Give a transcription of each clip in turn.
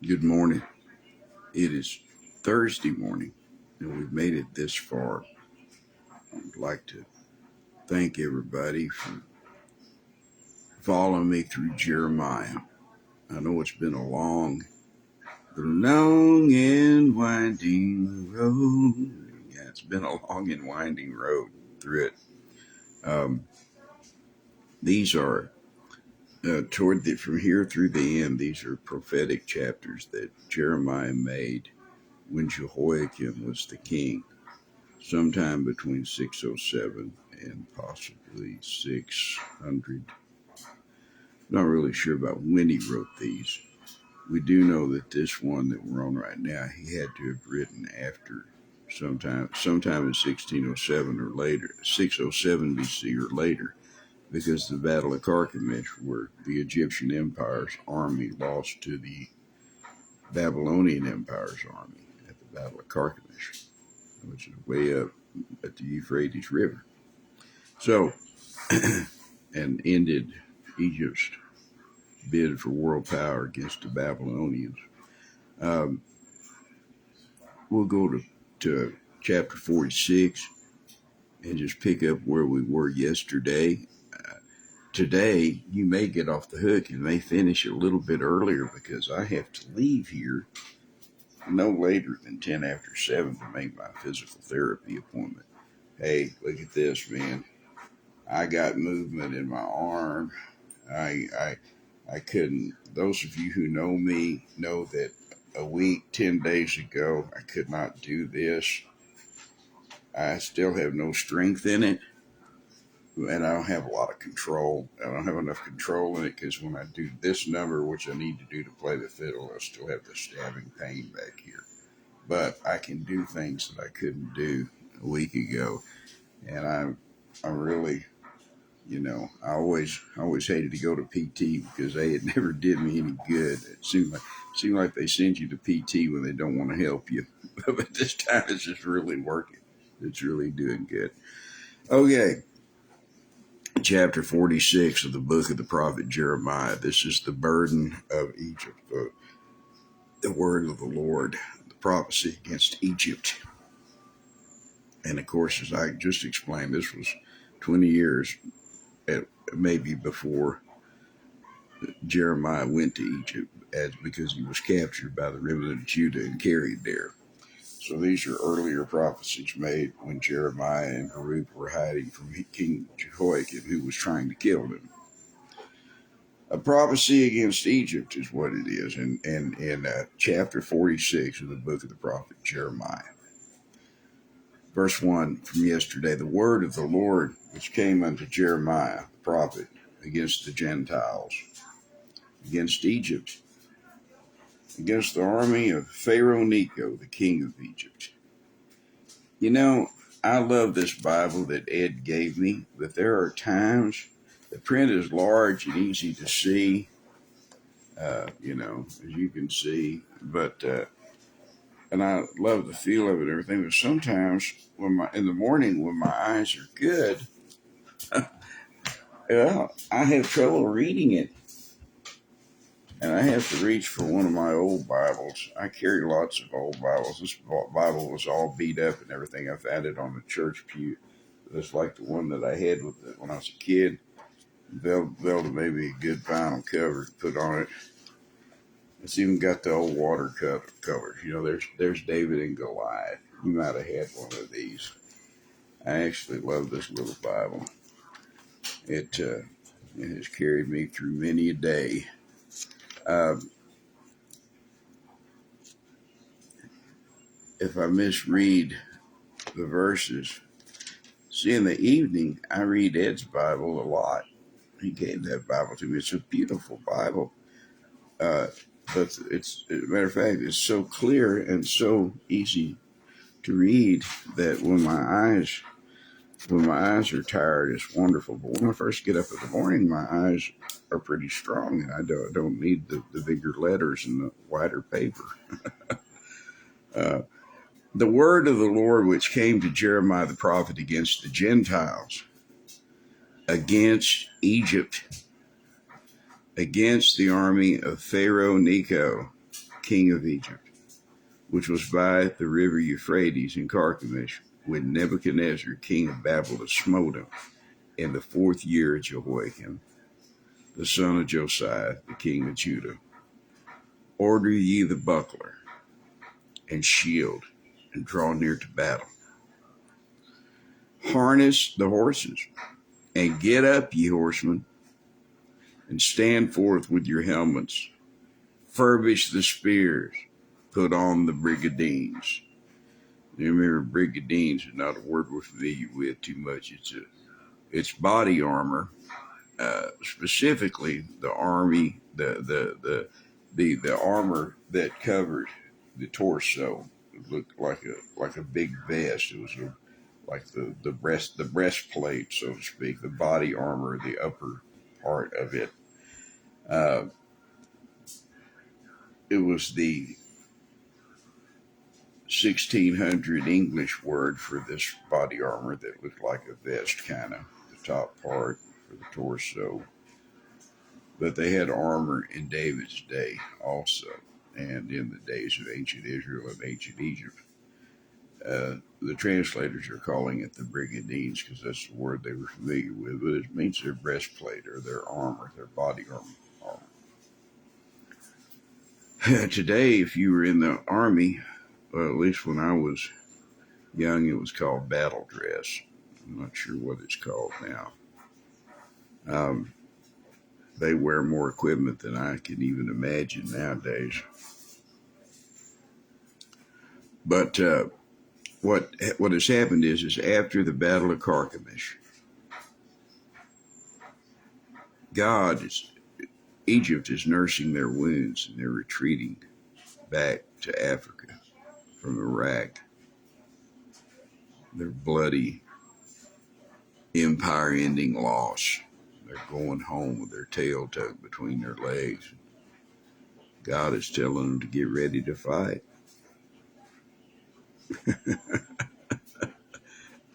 Good morning. It is Thursday morning, and we've made it this far. I'd like to thank everybody for following me through Jeremiah. I know it's been a long and winding road. Yeah, it's been a long and winding road through it. These are from here through the end. These are prophetic chapters that Jeremiah made when Jehoiakim was the king, sometime between 607 and possibly 600. Not really sure about when he wrote these. We do know that this one that we're on right now, he had to have written after sometime in 1607 or later, 607 BC or later, because the Battle of Carchemish, where the Egyptian Empire's army lost to the Babylonian Empire's army at the Battle of Carchemish, which is way up at the Euphrates River. So, and ended Egypt's bid for world power against the Babylonians. We'll go to chapter 46 and just pick up where we were yesterday. Today, you may get off the hook and may finish a little bit earlier because I have to leave here no later than 10 after 7 to make my physical therapy appointment. Hey, look at this, man. I got movement in my arm. I couldn't. Those of you who know me know that a week, 10 days ago, I could not do this. I still have no strength in it, and I don't have a lot of control. I don't have enough control in it because when I do this number, which I need to do to play the fiddle, I still have the stabbing pain back here. But I can do things that I couldn't do a week ago, and I'm really, I always hated to go to PT because it never did me any good. It seemed like they send you to PT when they don't want to help you, but this time it's just really working. It's really doing good. Okay, chapter 46 of the book of the prophet Jeremiah. This is the burden of Egypt, the word of the Lord, the prophecy against Egypt. And of course, as I just explained, this was 20 years maybe before Jeremiah went to Egypt, because he was captured by the remnant of Judah and carried there. So these are earlier prophecies made when Jeremiah and Baruch were hiding from King Jehoiakim, who was trying to kill them. A prophecy against Egypt is what it is in chapter 46 of the book of the prophet Jeremiah. Verse 1 from yesterday, the word of the Lord which came unto Jeremiah, the prophet, against the Gentiles, against Egypt, against the army of Pharaoh Necho, the king of Egypt. I love this Bible that Ed gave me, but there are times the print is large and easy to see, as you can see, but and I love the feel of it and everything, but sometimes in the morning when my eyes are good, I have trouble reading it. And I have to reach for one of my old Bibles. I carry lots of old Bibles. This Bible was all beat up and everything. I found it on the church pew. It's like the one that I had when I was a kid. Velda made me a good vinyl cover to put on it. It's even got the old watercolors. There's David and Goliath. You might have had one of these. I actually love this little Bible. It has carried me through many a day. If I misread the verses, see, in the evening, I read Ed's Bible a lot. He gave that Bible to me. It's a beautiful Bible. But as a matter of fact, it's so clear and so easy to read that when my eyes are tired, it's wonderful. But when I first get up in the morning, my eyes are pretty strong, and I don't need the bigger letters and the wider paper. The word of the Lord which came to Jeremiah the prophet against the Gentiles, against Egypt, against the army of Pharaoh Necho, king of Egypt, which was by the river Euphrates in Carchemish, when Nebuchadnezzar, king of Babylon, smote him in the 4th year of Jehoiakim, the son of Josiah, the king of Judah. Order ye the buckler and shield, and draw near to battle. Harness the horses, and get up, ye horsemen, and stand forth with your helmets. Furbish the spears, put on the brigadines. You remember, brigadines is not a word we're familiar with too much. It's body armor, specifically the army, the armor that covered the torso. It looked like a big vest. It was like the breastplate, so to speak, the body armor, the upper part of it. It was the 1600 English word for this body armor that looked like a vest, kind of, the top part for the torso. But they had armor in David's day also, and in the days of ancient Israel and ancient Egypt. The translators are calling it the brigadines because that's the word they were familiar with, but it means their breastplate or their armor, their body armor. Today, if you were in the army, well, at least when I was young, it was called battle dress. I'm not sure what it's called now. They wear more equipment than I can even imagine nowadays. But what has happened is after the Battle of Carchemish, Egypt is nursing their wounds and they're retreating back to Africa from Iraq. Their bloody empire-ending loss. They're going home with their tail tucked between their legs. God is telling them to get ready to fight.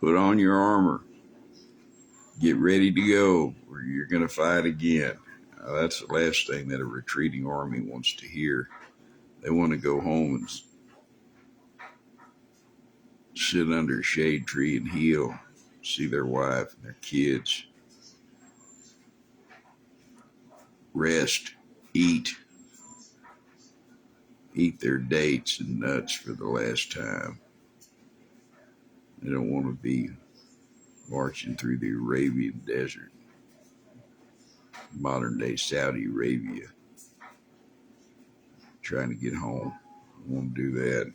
Put on your armor. Get ready to go, or you're going to fight again. That's the last thing that a retreating army wants to hear. They want to go home and sit under a shade tree and heal, see their wife and their kids, rest, eat their dates and nuts for the last time. They don't want to be marching through the Arabian desert, modern day Saudi Arabia, trying to get home. They want to do that.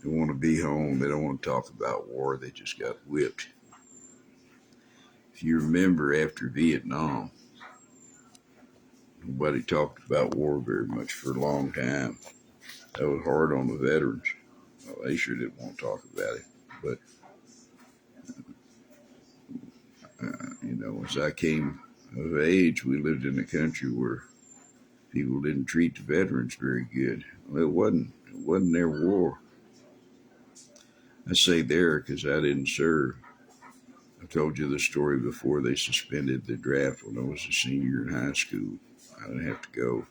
They want to be home. They don't want to talk about war. They just got whipped. If you remember, after Vietnam, nobody talked about war very much for a long time. That was hard on the veterans. Well, they sure didn't want to talk about it. But, as I came of age, we lived in a country where people didn't treat the veterans very good. Well, it wasn't their war. I say there because I didn't serve. I told you the story before. They suspended the draft when I was a senior in high school. I didn't have to go.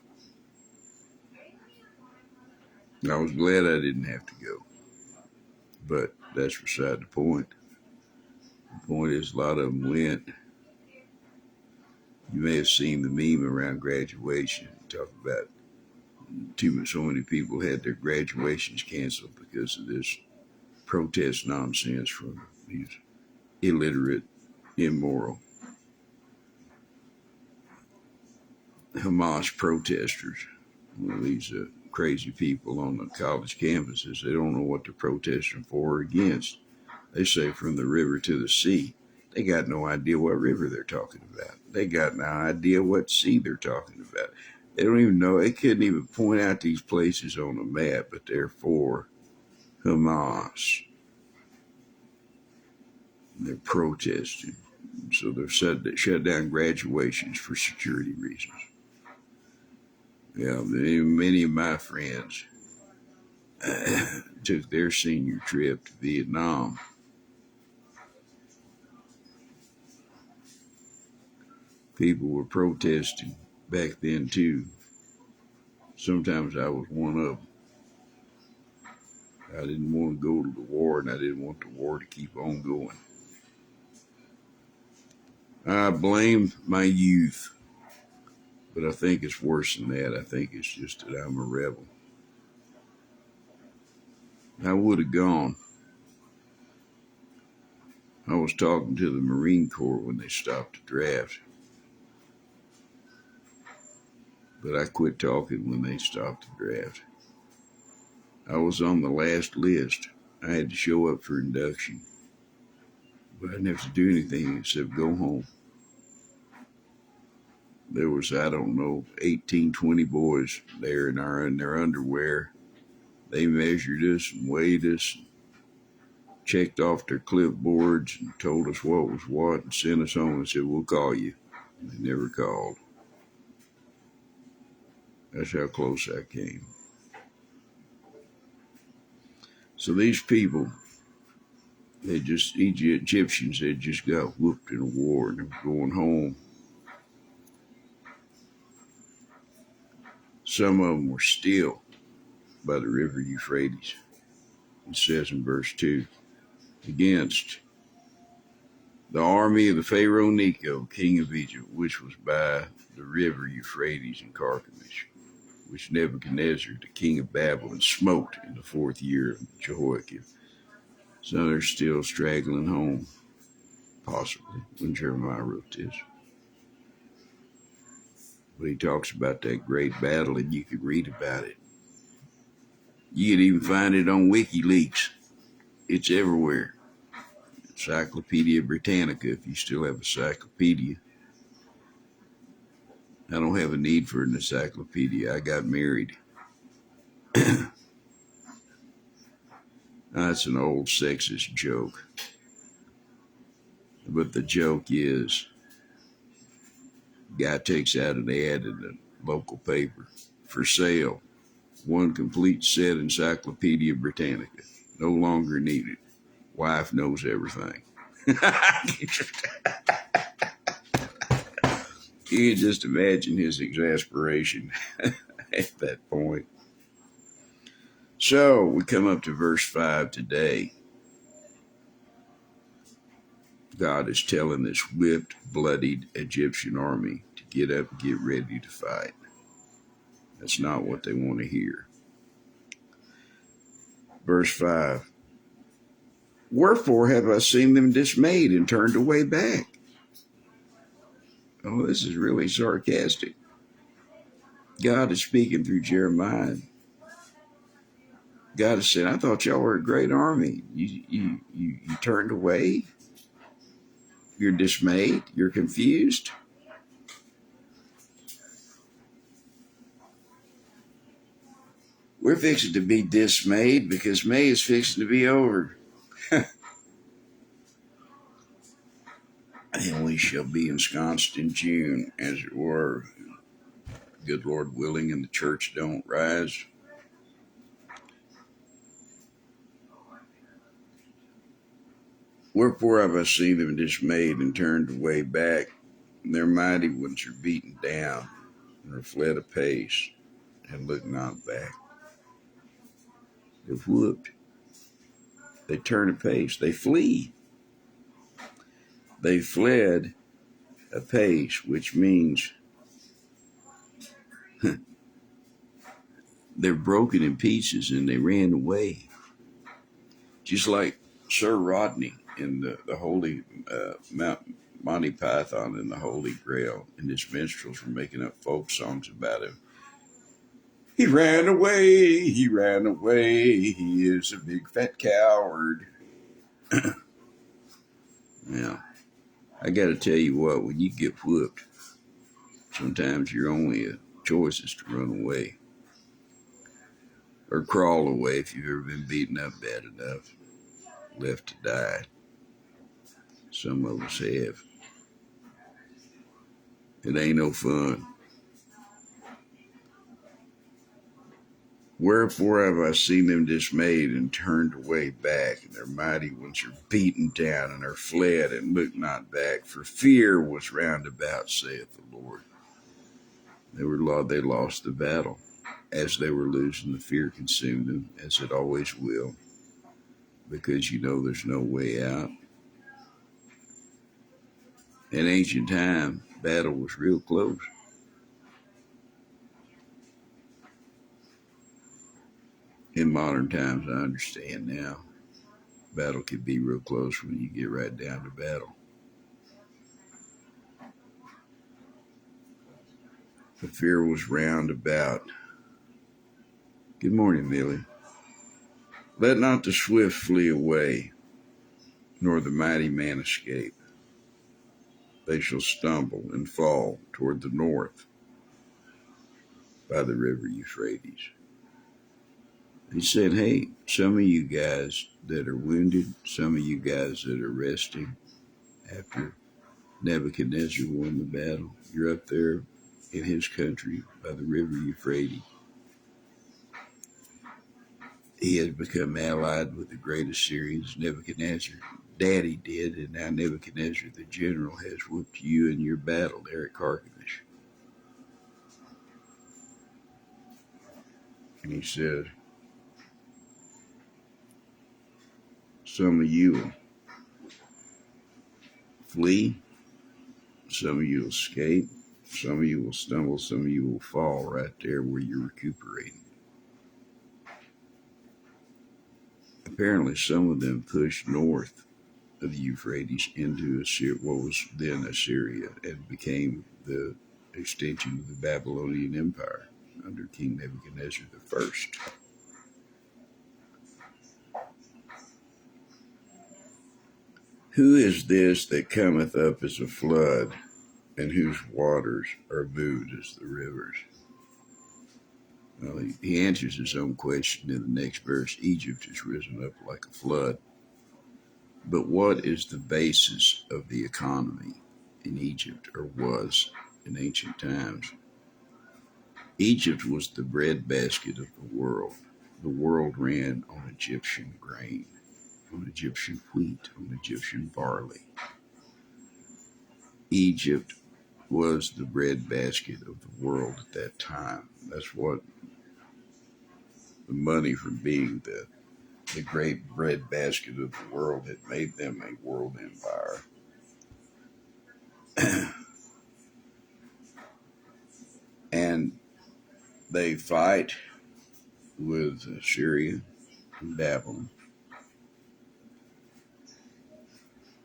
And I was glad I didn't have to go. But that's beside the point. The point is, a lot of them went. You may have seen the meme around graduation. Talk about so many people had their graduations canceled because of this protest nonsense from these illiterate, immoral Hamas protesters. These crazy people on the college campuses. They don't know what they're protesting for or against. They say from the river to the sea. They got no idea what river they're talking about. They got no idea what sea they're talking about. They don't even know. They couldn't even point out these places on a map, but they're for Hamas. They're protesting. So they've shut down graduations for security reasons. Yeah, many of my friends took their senior trip to Vietnam. People were protesting back then too. Sometimes I was one of them. I didn't want to go to the war, and I didn't want the war to keep on going. I blame my youth, but I think it's worse than that. I think it's just that I'm a rebel. I would have gone. I was talking to the Marine Corps when they stopped the draft, but I quit talking when they stopped the draft. I was on the last list. I had to show up for induction, but I didn't have to do anything except go home. There was, I don't know, 18, 20 boys there in their underwear. They measured us and weighed us, checked off their clipboards and told us what was what and sent us home and said, we'll call you. And they never called. That's how close I came. So these people, Egyptians, they just got whooped in a war and they were going home. Some of them were still by the river Euphrates. It says in verse 2, against the army of the Pharaoh Necho, king of Egypt, which was by the river Euphrates in Carchemish, which Nebuchadnezzar, the king of Babylon, smote in the 4th year of Jehoiakim. So they're still straggling home, possibly, when Jeremiah wrote this. But he talks about that great battle, and you can read about it. You can even find it on WikiLeaks. It's everywhere. Encyclopedia Britannica, if you still have a encyclopedia. I don't have a need for an encyclopedia. I got married. That's an old sexist joke. But the joke is, guy takes out an ad in the local paper. For sale. One complete set Encyclopedia Britannica. No longer needed. Wife knows everything. You can just imagine his exasperation at that point. So we come up to verse 5 today. God is telling this whipped, bloodied Egyptian army to get up and get ready to fight. That's not what they want to hear. Verse 5. Wherefore have I seen them dismayed and turned away back? Oh, this is really sarcastic. God is speaking through Jeremiah. God is saying, I thought y'all were a great army. You turned away. You're dismayed. You're confused. We're fixing to be dismayed because May is fixing to be over. And we shall be ensconced in June, as it were. Good Lord willing, and the church don't rise. Wherefore have I seen them dismayed and turned away back? And their mighty ones are beaten down and are fled apace and look not back. They're whooped. They turn apace. They flee. They fled apace, which means they're broken in pieces and they ran away. Just like Sir Rodney in the Holy Monty Python and the Holy Grail, and his minstrels were making up folk songs about him. He ran away, he ran away, he is a big fat coward. Yeah, I got to tell you what, when you get whooped, sometimes your only choice is to run away. Or crawl away if you've ever been beaten up bad enough, left to die. Some of us have. It ain't no fun. Wherefore have I seen them dismayed and turned away back, and their mighty ones are beaten down and are fled and look not back, for fear was round about, saith the Lord. They lost the battle. as they were losing, the fear consumed them, as it always will, because there's no way out. In ancient time, battle was real close. In modern times, I understand now, battle can be real close when you get right down to battle. The fear was round about. Good morning, Millie. Let not the swift flee away, nor the mighty man escape. They shall stumble and fall toward the north by the river Euphrates. He said, hey, some of you guys that are wounded, some of you guys that are resting after Nebuchadnezzar won the battle, you're up there in his country by the river Euphrates. He has become allied with the great Assyrians. Nebuchadnezzar, Daddy did, and now Nebuchadnezzar, the general, has whooped you in your battle there at Carchemish. And he said, some of you will flee, some of you will escape, some of you will stumble, some of you will fall right there where you're recuperating. Apparently, some of them pushed north of the Euphrates into what was then Assyria, and became the extension of the Babylonian Empire under King Nebuchadnezzar I. Who is this that cometh up as a flood, and whose waters are moved as the rivers? Well, he answers his own question in the next verse. Egypt has risen up like a flood. But what is the basis of the economy in Egypt, or was in ancient times? Egypt was the breadbasket of the world. The world ran on Egyptian grain, on Egyptian wheat, on Egyptian barley. Egypt was the breadbasket of the world at that time. That's what the money from being the great breadbasket of the world had made them a world empire. And they fight with Syria and Babylon.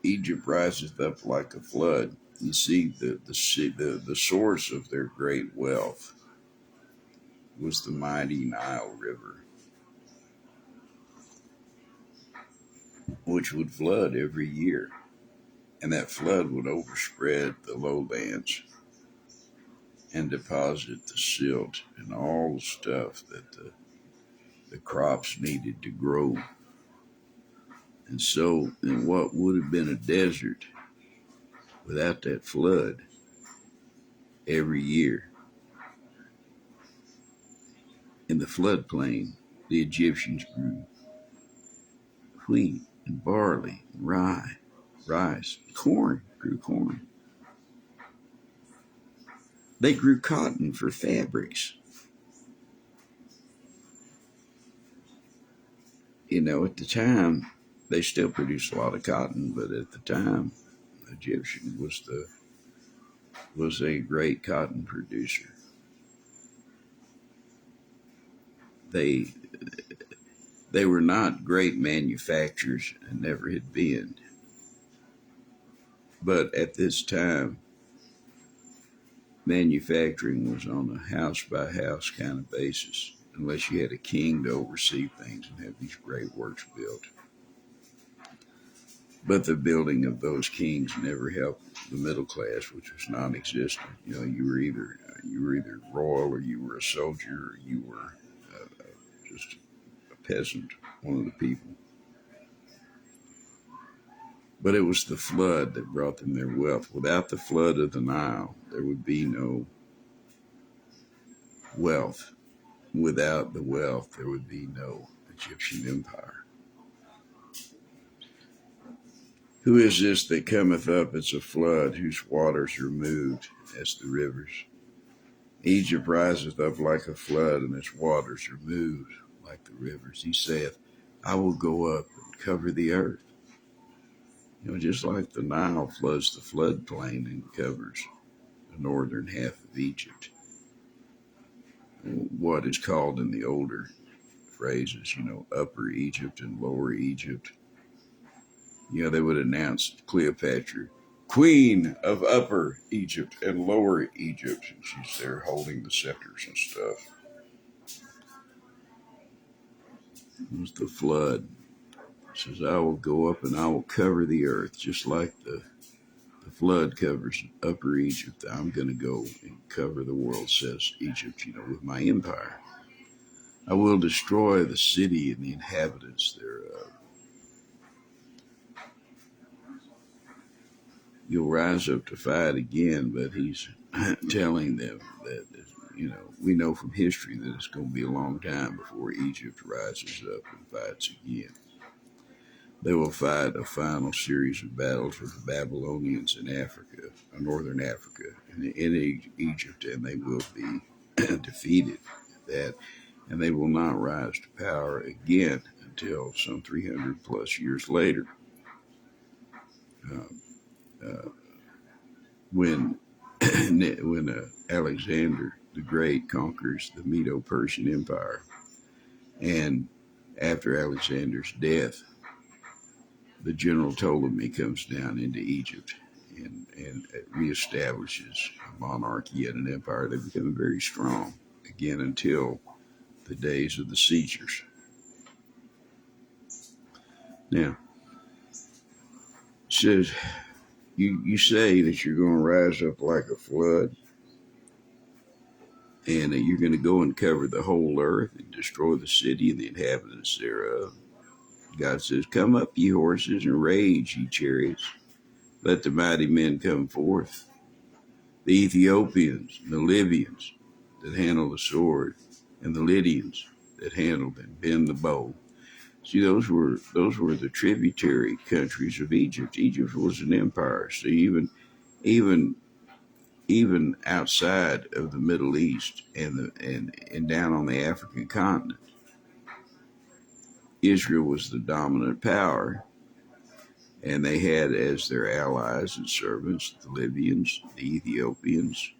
Egypt riseth up like a flood. You see, the source of their great wealth was the mighty Nile River, which would flood every year. And that flood would overspread the lowlands and deposit the silt and all the stuff that the crops needed to grow. And so, in what would have been a desert without that flood, every year, in the floodplain, the Egyptians grew wheat and barley and rice, grew corn. They grew cotton for fabrics. At the time, they still produced a lot of cotton, but at the time, the Egyptian was a great cotton producer. They were not great manufacturers and never had been. But at this time, manufacturing was on a house-by-house kind of basis, unless you had a king to oversee things and have these great works built. But the building of those kings never helped the middle class, which was non-existent. You were either royal, or you were a soldier, or you were just a peasant, one of the people. But it was the flood that brought them their wealth. Without the flood of the Nile, there would be no wealth. Without the wealth, there would be no Egyptian empire. Who is this that cometh up as a flood, whose waters are moved as the rivers? Egypt riseth up like a flood, and its waters are moved like the rivers. He saith, I will go up and cover the earth. Just like the Nile floods the floodplain and covers the northern half of Egypt. What is called in the older phrases, Upper Egypt and Lower Egypt. They would announce Cleopatra, Queen of Upper Egypt and Lower Egypt. And she's there holding the scepters and stuff. It was the flood. It says, I will go up and I will cover the earth, just like the flood covers Upper Egypt. I'm going to go and cover the world, says Egypt, with my empire. I will destroy the city and the inhabitants thereof. You'll rise up to fight again, but he's telling them that, we know from history that it's going to be a long time before Egypt rises up and fights again. They will fight a final series of battles with the Babylonians in Africa, northern Africa, and in Egypt, and they will be defeated at that, and they will not rise to power again until some 300 plus years later. When Alexander the Great conquers the Medo-Persian Empire, and after Alexander's death, the general Ptolemy comes down into Egypt and reestablishes a monarchy and an empire. They become very strong again until the days of the Caesars. Now, it says, you say that you're going to rise up like a flood, and that you're going to go and cover the whole earth and destroy the city and the inhabitants thereof. God says, come up, ye horses, and rage, ye chariots. Let the mighty men come forth. The Ethiopians, the Libyans that handle the sword, and the Lydians that handled and bend the bow. See, those were the tributary countries of Egypt. Egypt was an empire. So even outside of the Middle East and down on the African continent, Israel was the dominant power, and they had as their allies and servants the Libyans, the Ethiopians,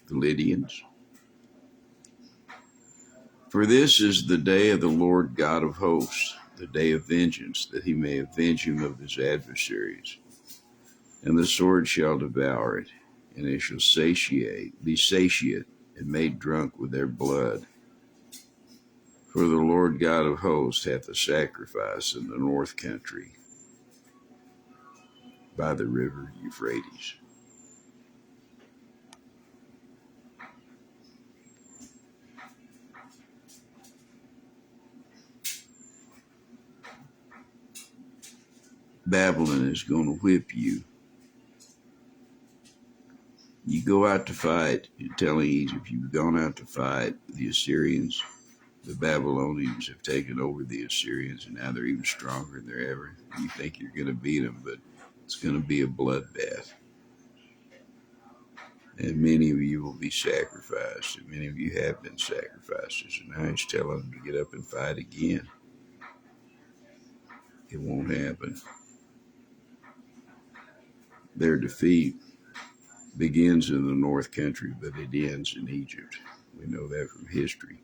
the Lydians. For this is the day of the Lord God of hosts, the day of vengeance, that he may avenge him of his adversaries. And the sword shall devour it, and it shall be satiate, and made drunk with their blood. For the Lord God of hosts hath a sacrifice in the north country by the river Euphrates. Babylon is going to whip you. You go out to fight, you're telling Egypt, you've gone out to fight the Assyrians. The Babylonians have taken over the Assyrians, and now they're even stronger than they're ever. You think you're going to beat them, but it's going to be a bloodbath. And many of you will be sacrificed, and many of you have been sacrificed. So now he's telling them to get up and fight again. It won't happen. Their defeat begins in the north country, but it ends in Egypt. We know that from history,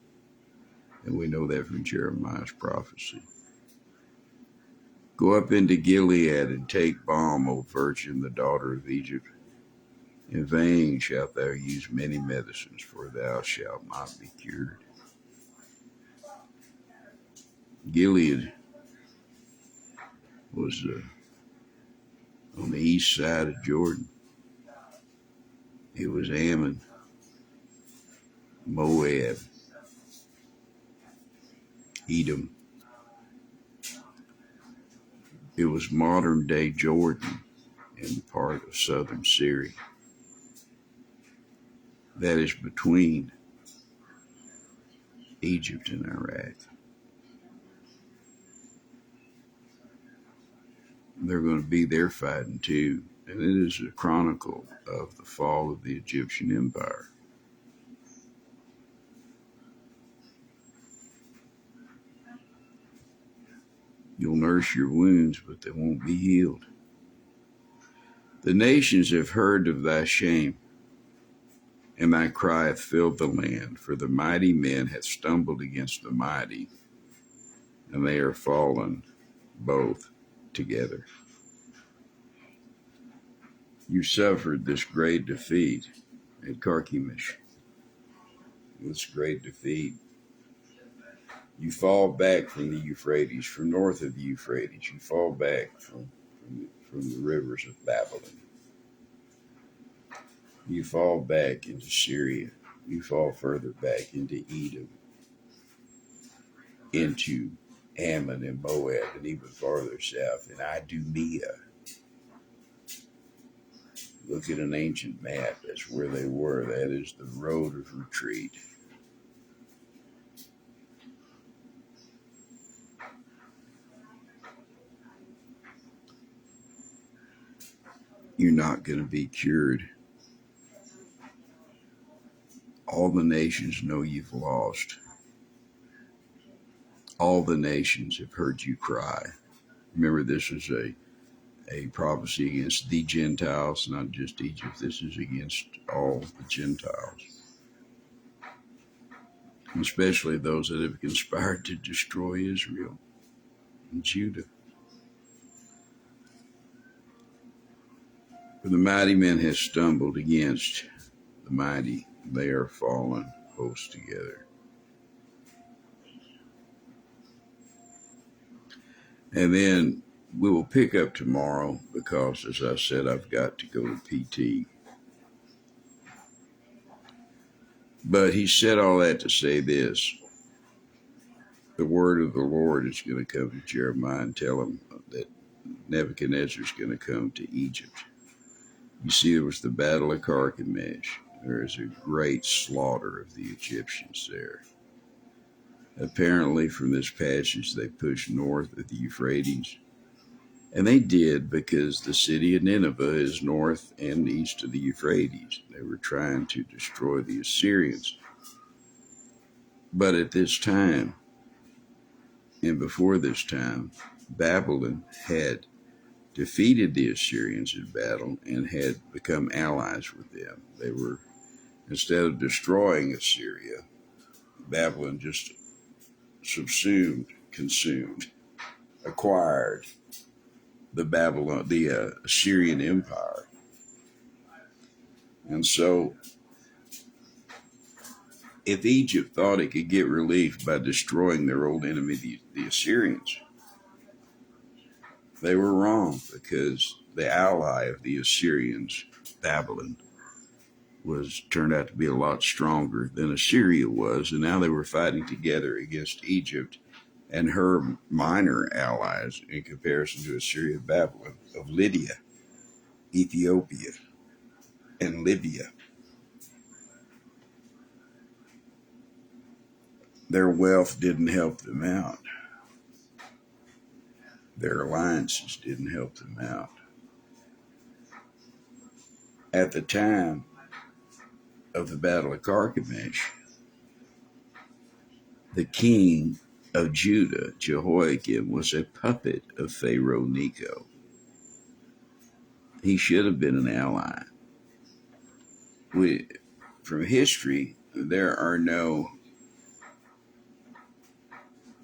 and we know that from Jeremiah's prophecy. Go up into Gilead and take balm, O virgin, the daughter of Egypt. In vain shalt thou use many medicines, for thou shalt not be cured. Gilead was on the east side of Jordan. It was Ammon, Moab, Edom. It was modern day Jordan and part of southern Syria. That is between Egypt and Iraq. They're going to be there fighting too. And it is a chronicle of the fall of the Egyptian empire. You'll nurse your wounds, but they won't be healed. The nations have heard of thy shame, and thy cry hath filled the land. For the mighty men hath stumbled against the mighty, and they are fallen both together. You suffered this great defeat at Carchemish. This great defeat. You fall back from the Euphrates, from north of the Euphrates. You fall back from the rivers of Babylon. You fall back into Syria. You fall further back into Edom, into Ammon and Moab, and even farther south in Idumea. Look at an ancient map. That's where they were. That is the road of retreat. You're not going to be cured. All the nations know you've lost. All the nations have heard you cry. Remember, this is a prophecy against the Gentiles, not just Egypt. This is against all the Gentiles, especially those that have conspired to destroy Israel and Judah. For the mighty men have stumbled against the mighty. They are fallen close together. And then we will pick up tomorrow because, as I said, I've got to go to PT. But he said all that to say this. The word of the Lord is going to come to Jeremiah and tell him that Nebuchadnezzar is going to come to Egypt. You see, there was the battle of Carchemish. There is a great slaughter of the Egyptians there. Apparently, from this passage, they pushed north of the Euphrates. And they did because the city of Nineveh is north and east of the Euphrates. They were trying to destroy the Assyrians. But at this time, and before this time, Babylon had defeated the Assyrians in battle and had become allies with them. They were, instead of destroying Assyria, Babylon just subsumed, consumed, acquired the Assyrian Empire. And so, if Egypt thought it could get relief by destroying their old enemy, the Assyrians, they were wrong, because the ally of the Assyrians, Babylon, turned out to be a lot stronger than Assyria was, and now they were fighting together against Egypt and her minor allies in comparison to Assyria and Babylon of Lydia, Ethiopia, and Libya. Their wealth didn't help them out. Their alliances didn't help them out. At the time of the Battle of Carchemish, the king of Judah, Jehoiakim, was a puppet of Pharaoh Necho. He should have been an ally. From history, there are no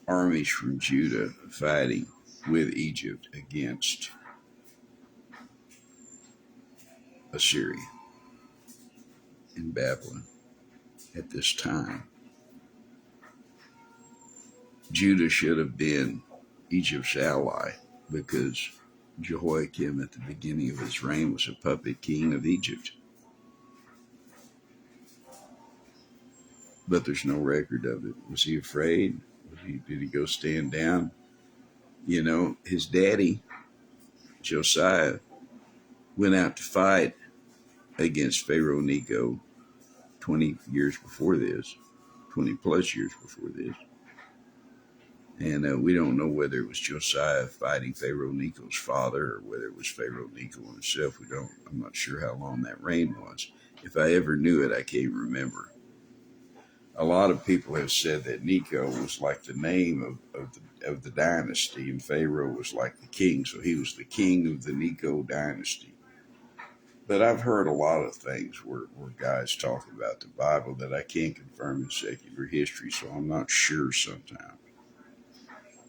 armies from Judah fighting with Egypt against Assyria and Babylon at this time. Judah should have been Egypt's ally, because Jehoiakim at the beginning of his reign was a puppet king of Egypt. But there's no record of it. Was he afraid? Did he go stand down? You know, his daddy, Josiah, went out to fight against Pharaoh Necho 20 years before this, 20 plus years before this. And we don't know whether it was Josiah fighting Pharaoh Necho's father or whether it was Pharaoh Necho himself. I'm not sure how long that reign was. If I ever knew it, I can't remember. A lot of people have said that Necho was like the name of the dynasty, and Pharaoh was like the king, so he was the king of the Necho dynasty. But I've heard a lot of things where guys talk about the Bible that I can't confirm in secular history, so I'm not sure sometimes.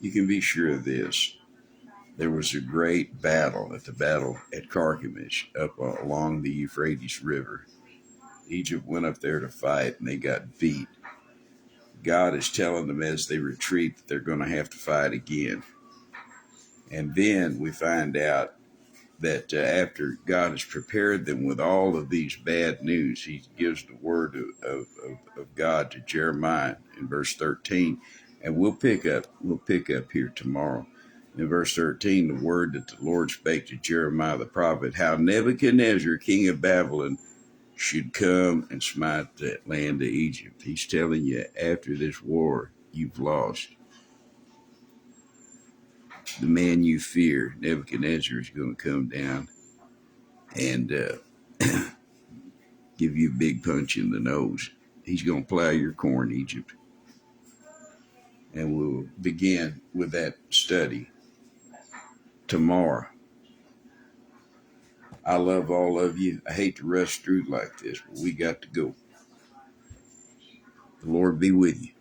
You can be sure of this. There was a great battle at Carchemish up along the Euphrates River. Egypt went up there to fight, and they got beat. God is telling them as they retreat that they're going to have to fight again. And then we find out that after God has prepared them with all of these bad news, he gives the word of God to Jeremiah in verse 13. And we'll pick up here tomorrow. In verse 13, the word that the Lord spake to Jeremiah the prophet, how Nebuchadnezzar, king of Babylon, should come and smite that land of Egypt. He's telling you, after this war, you've lost. The man you fear, Nebuchadnezzar, is going to come down and give you a big punch in the nose. He's going to plow your corn, Egypt. And we'll begin with that study tomorrow. I love all of you. I hate to rush through like this, but we got to go. The Lord be with you.